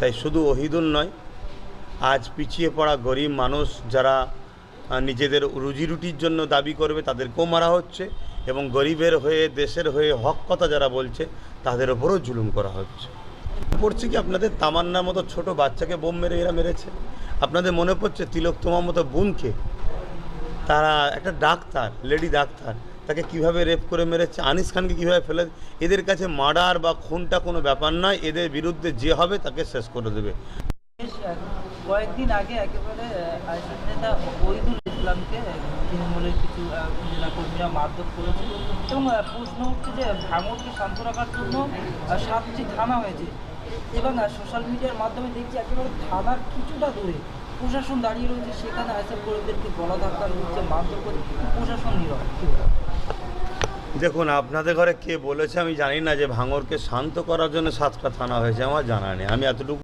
তাই শুধু ওহিদুল নয়, আজ পিছিয়ে পড়া গরিব মানুষ যারা নিজেদের রুজি রুটির জন্য দাবি করবে তাদেরকেও মারা হচ্ছে, এবং গরিবের হয়ে দেশের হয়ে হক কথা যারা বলছে তাদের ওপরও জুলুম করা হচ্ছে। পড়ছে কি আপনাদের তামান্নার মতো ছোট বাচ্চাকে বোম মেরে এরা মেরেছে? আপনাদের মনে পড়ছে তিলোত্তমার মতো বোনকে? তারা একটা ডাক্তার, লেডি ডাক্তার, তাকে কিভাবে রেপ করে মেরেছে, আনিস খানকে কীভাবে ফেলে। এদের কাছে মার্ডার বা খুনটা কোনো ব্যাপার নয়, এদের বিরুদ্ধে যে হবে তাকে শেষ করে দেবে। কয়েকদিন আগে একেবারে আইএসএফ নেতা ওহিদুল ইসলামকে তৃণমূলের কিছু নেতাকর্মীরা মারধর করেছে, এবং প্রশ্ন হচ্ছে যে ভাঙড়কে শান্ত রাখার জন্য 7টি থানা হয়েছে, এবং সোশ্যাল মিডিয়ার মাধ্যমে দেখছি একেবারে থানার কিছুটা দূরে প্রশাসন দাঁড়িয়ে রয়েছে, সেখানে আইএসএফ কর্মীদেরকে গলা ধাক্কা দিচ্ছে, মারধর করছে, প্রশাসন নীরব। দেখুন, আপনাদের ঘরে কে বলেছে আমি জানি না যে ভাঙড়কে শান্ত করার জন্য 7টা থানা হয়েছে, আমার জানা নেই। আমি এতটুকু